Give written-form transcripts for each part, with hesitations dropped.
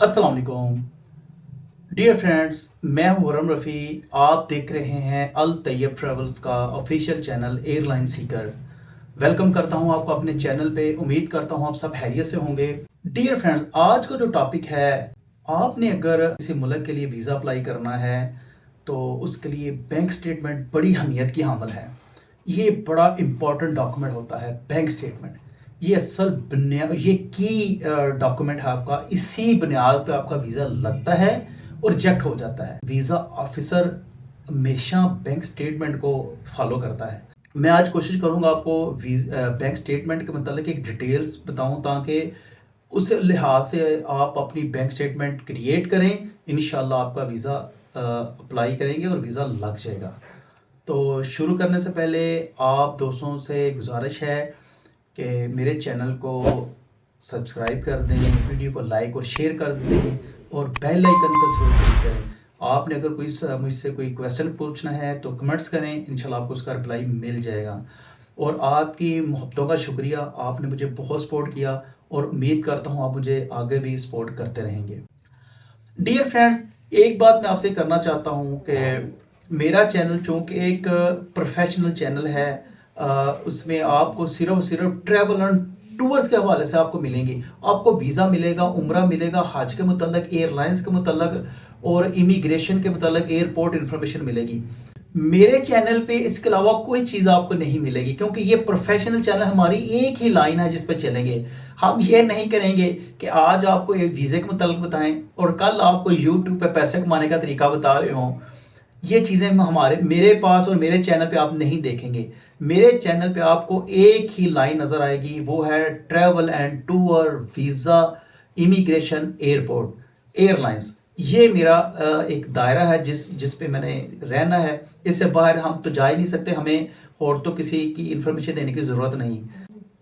अस्सलाम वालेकुम dear friends, मैं हूं वरम रफ़ी। आप देख रहे हैं अल तैयब ट्रेवल्स का official channel airline Sikar. Welcome करता हूं आपको अपने चैनल पे। उम्मीद करता हूं आप सब खैरियत से होंगे। डियर फ्रेंड्स, आज का जो टॉपिक है, आपने अगर किसी मुल्क के लिए वीज़ा अप्लाई करना है तो उसके लिए बैंक स्टेटमेंट बड़ी अहमियत की हामिल है। ये बड़ा इंपॉर्टेंट डॉक्यूमेंट होता है बैंक स्टेटमेंट। ये असल बुनियाद, ये की डॉक्यूमेंट है आपका। इसी बुनियाद पे आपका वीज़ा लगता है और रिजेक्ट हो जाता है। वीज़ा ऑफिसर हमेशा बैंक स्टेटमेंट को फॉलो करता है। मैं आज कोशिश करूंगा आपको बैंक स्टेटमेंट के मतलब एक डिटेल्स बताऊं, ताकि उस लिहाज से आप अपनी बैंक स्टेटमेंट क्रिएट करें। इंशाल्लाह आपका वीज़ा अप्लाई करेंगे और वीज़ा लग जाएगा। तो शुरू करने से पहले आप दोस्तों से गुजारिश है कि मेरे चैनल को सब्सक्राइब कर दें, वीडियो को लाइक और शेयर कर दें और बेल आइकन पर जरूर क्लिक करें। आपने अगर मुझसे कोई क्वेश्चन पूछना है तो कमेंट्स करें, इंशाल्लाह आपको उसका रिप्लाई मिल जाएगा। और आपकी मोहब्बतों का शुक्रिया, आपने मुझे बहुत सपोर्ट किया और उम्मीद करता हूँ आप मुझे आगे भी सपोर्ट करते रहेंगे। डियर फ्रेंड्स, एक बात मैं आपसे करना चाहता हूँ कि मेरा चैनल चूँकि एक प्रोफेशनल चैनल है, उसमें आपको सिर्फ और सिर्फ ट्रैवल एंड टूर्स के हवाले से आपको मिलेंगी। आपको वीज़ा मिलेगा, उम्रा मिलेगा, हज के मुतल्लक, एयरलाइंस के मुतल्लक और इमिग्रेशन के मुतल्लक एयरपोर्ट इंफॉर्मेशन मिलेगी। मेरे चैनल पे इसके अलावा कोई चीज़ आपको नहीं मिलेगी, क्योंकि ये प्रोफेशनल चैनल, हमारी एक ही लाइन है जिस पे चलेंगे। हम ये नहीं करेंगे कि आज आपको एक वीज़े के मुताल्लिक बताएं और कल आपको यूट्यूब पे पैसे कमाने का तरीका बता रहे हों। ये चीज़ें हमारे मेरे पास और मेरे चैनल पे आप नहीं देखेंगे। मेरे चैनल पे आपको एक ही लाइन नज़र आएगी, वो है travel and tour, visa, immigration, airport, airlines. ये मेरा एक दायरा है जिस जिस पे मैंने रहना है। इससे बाहर हम तो जा ही नहीं सकते, हमें और तो किसी की इंफॉर्मेशन देने की ज़रूरत नहीं।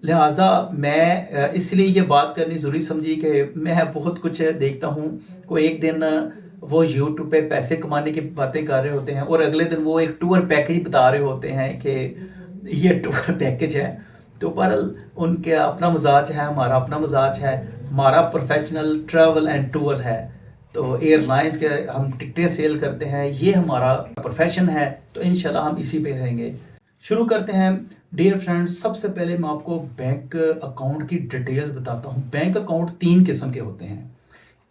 लिहाजा मैं इसलिए ये बात करनी ज़रूरी समझी कि मैं बहुत कुछ देखता हूँ। कोई एक दिन वो यूट्यूब पे पैसे कमाने की बातें कर रहे होते हैं और अगले दिन वो एक टूर पैकेज बता रहे होते हैं कि ये टूर पैकेज है। तो बहरहाल उनके अपना मिजाज है, हमारा अपना मिजाज है। हमारा प्रोफेशनल ट्रैवल एंड टूर है, तो एयरलाइंस के हम टिकटें सेल करते हैं, ये हमारा प्रोफेशन है। तो इंशाल्लाह हम इसी पे रहेंगे। शुरू करते हैं। डियर फ्रेंड्स, सबसे पहले मैं आपको बैंक अकाउंट की डिटेल्स बताता हूँ। बैंक अकाउंट तीन किस्म के होते हैं।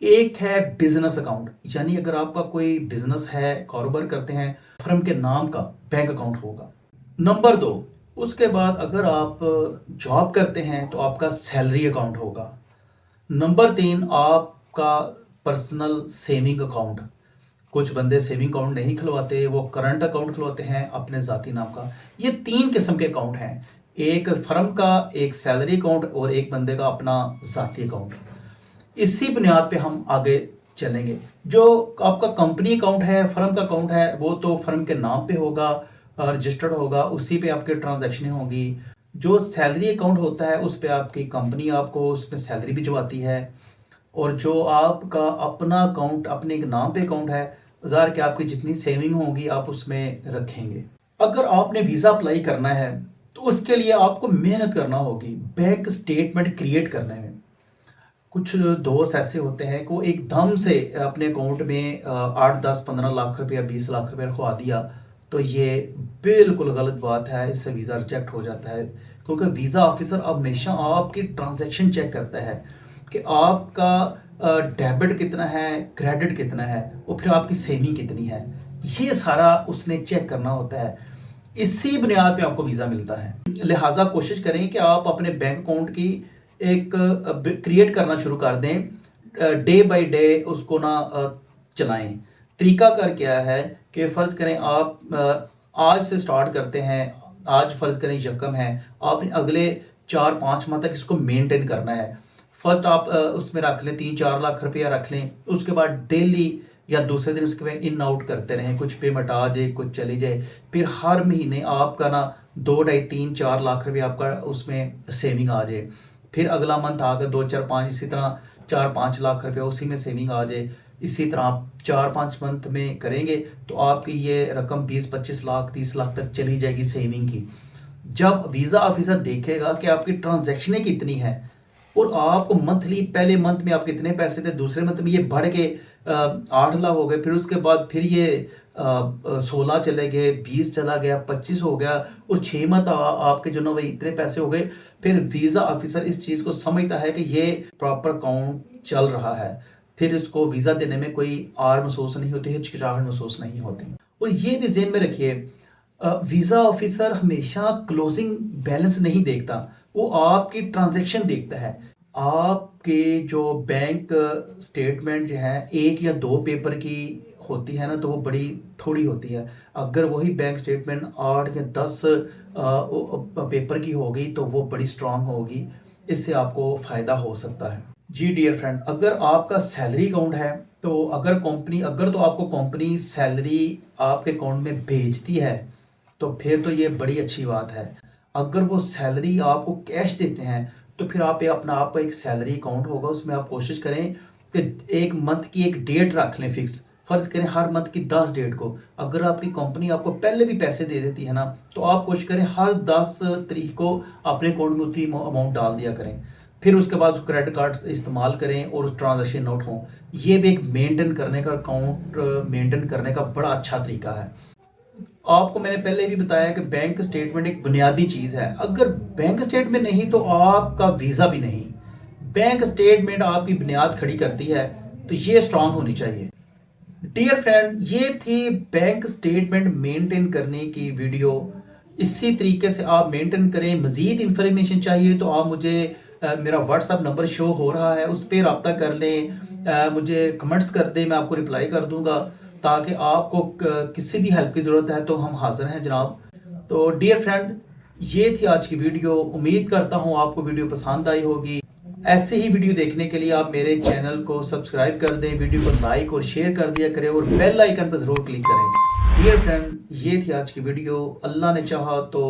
एक है बिजनेस अकाउंट, यानी अगर आपका कोई बिजनेस है, कारोबार करते हैं, फर्म के नाम का बैंक अकाउंट होगा। नंबर दो, उसके बाद अगर आप जॉब करते हैं तो आपका सैलरी अकाउंट होगा। नंबर तीन, आपका पर्सनल सेविंग अकाउंट। कुछ बंदे सेविंग अकाउंट नहीं खुलवाते, वो करंट अकाउंट खुलवाते हैं अपने ज़ाती नाम का। ये तीन किस्म के अकाउंट हैं, एक फर्म का, एक सैलरी अकाउंट और एक बंदे का अपना ज़ाती अकाउंट। इसी बुनियाद पे हम आगे चलेंगे। जो आपका कंपनी अकाउंट है, फर्म का अकाउंट है, वो तो फर्म के नाम पे होगा, रजिस्टर्ड होगा, उसी पे आपके ट्रांजैक्शनें होंगी। जो सैलरी अकाउंट होता है उस पे आपकी कंपनी आपको उसमें सैलरी भिजवाती है। और जो आपका अपना अकाउंट, अपने एक नाम पे अकाउंट है, ज़ाहिर कि आपकी जितनी सेविंग होगी आप उसमें रखेंगे। अगर आपने वीज़ा अप्लाई करना है तो उसके लिए आपको मेहनत करना होगी बैंक स्टेटमेंट क्रिएट करने में। कुछ दोस्त ऐसे होते हैं कि वो एकदम से अपने अकाउंट में 8, 10, 15 लाख रुपया, 20 लाख रुपया रखवा दिया। तो ये बिल्कुल गलत बात है, इससे वीज़ा रिजेक्ट हो जाता है। क्योंकि वीज़ा ऑफिसर हमेशा आपकी ट्रांजैक्शन चेक करता है कि आपका डेबिट कितना है, क्रेडिट कितना है और फिर आपकी सेविंग कितनी है। ये सारा उसने चेक करना होता है। इसी बुनियाद पे आपको वीज़ा मिलता है। लिहाजा कोशिश करें कि आप अपने बैंक अकाउंट की एक क्रिएट करना शुरू कर दें। डे बाय डे उसको ना चलाएं। तरीका कर क्या है कि फ़र्ज़ करें आप आज से स्टार्ट करते हैं। आज फ़र्ज़ करें यकम है, आपने अगले 4-5 माह तक इसको मेंटेन करना है। फर्स्ट आप उसमें रख लें 3-4 लाख रुपया रख लें। उसके बाद डेली या दूसरे दिन उसके में इन आउट करते रहें, कुछ पेमेंट आ जाए, कुछ चली जाए। फिर हर महीने आपका ना 2, 2.5, 3, 4 लाख रुपया आपका उसमें सेविंग आ जाए। फिर अगला मंथ आ गया 2, 4, 5, इसी तरह 4-5 लाख रुपया उसी में सेविंग आ जाए। इसी तरह आप 4-5 मंथ में करेंगे तो आपकी ये रकम 20-25 लाख, 30 लाख तक चली जाएगी सेविंग की। जब वीज़ा ऑफिसर देखेगा कि आपकी ट्रांजैक्शनें कितनी हैं, और आपको मंथली पहले मंथ में आप कितने पैसे थे, दूसरे मंथ में ये बढ़ के 8 लाख हो गए, फिर उसके बाद फिर ये 16 चले गए, 20 चला गया, 25 हो गया, और 6 मंथ आपके जो ना भाई इतने पैसे हो गए। फिर वीज़ा ऑफिसर इस चीज़ को समझता है कि ये प्रॉपर अकाउंट चल रहा है, फिर इसको वीज़ा देने में कोई आर महसूस नहीं होती, हिचकिचाहट महसूस नहीं होती। और ये भी ज़हन में रखिए, वीज़ा ऑफिसर हमेशा क्लोजिंग बैलेंस नहीं देखता, वो आपकी ट्रांजैक्शन देखता है। आपके जो बैंक स्टेटमेंट जो है 1 या 2 पेपर की होती है ना, तो वो बड़ी थोड़ी होती है। अगर वही बैंक स्टेटमेंट 8 या 10 पेपर की होगी तो वो बड़ी स्ट्रांग होगी, इससे आपको फ़ायदा हो सकता है। जी डियर फ्रेंड, अगर आपका सैलरी अकाउंट है, तो अगर तो आपको कंपनी सैलरी आपके अकाउंट में भेजती है, तो फिर तो ये बड़ी अच्छी बात है। अगर वो सैलरी आपको कैश देते हैं, तो फिर आप अपना आपका एक सैलरी अकाउंट होगा, उसमें आप कोशिश करें कि एक मंथ की एक डेट रख लें फिक्स। फ़र्ज़ करें हर मंथ की 10 डेट को, अगर आपकी कंपनी आपको पहले भी पैसे दे देती है ना, तो आप कोशिश करें हर 10 तारीख को अपने अकाउंट में उतनी अमाउंट डाल दिया करें। फिर उसके बाद क्रेडिट कार्ड इस्तेमाल करें और उस ट्रांजेक्शन नोट हों। ये भी एक मेंटेन करने का, अकाउंट मेंटेन करने का बड़ा अच्छा तरीका है। आपको मैंने पहले भी बताया कि बैंक स्टेटमेंट एक बुनियादी चीज़ है। अगर बैंक स्टेटमेंट नहीं तो आपका वीज़ा भी नहीं। बैंक स्टेटमेंट आपकी बुनियाद खड़ी करती है, तो ये स्ट्रांग होनी चाहिए। डियर फ्रेंड, ये थी बैंक स्टेटमेंट मेंटेन करने की वीडियो। इसी तरीके से आप मेंटेन करें। मज़ीद इंफॉर्मेशन चाहिए तो आप मुझे मेरा व्हाट्सअप नंबर शो हो रहा है, उस पर रब्ता कर लें, मुझे कमेंट्स कर दें, मैं आपको रिप्लाई कर दूंगा। ताकि आपको किसी भी हेल्प की ज़रूरत है तो हम हाजिर हैं जनाब। तो डियर फ्रेंड, ये थी आज की वीडियो। उम्मीद करता हूँ आपको वीडियो पसंद आई होगी। ऐसे ही वीडियो देखने के लिए आप मेरे चैनल को सब्सक्राइब कर दें, वीडियो को लाइक और शेयर कर दिया करें, और बेल आइकन पर ज़रूर क्लिक करें। डियर फ्रेंड, ये थी आज की वीडियो। अल्लाह ने चाहा तो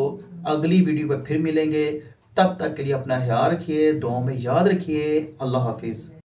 अगली वीडियो पर फिर मिलेंगे। तब तक के लिए अपना ख्याल रखिए, दुआ में याद रखिए। अल्लाह हाफिज़।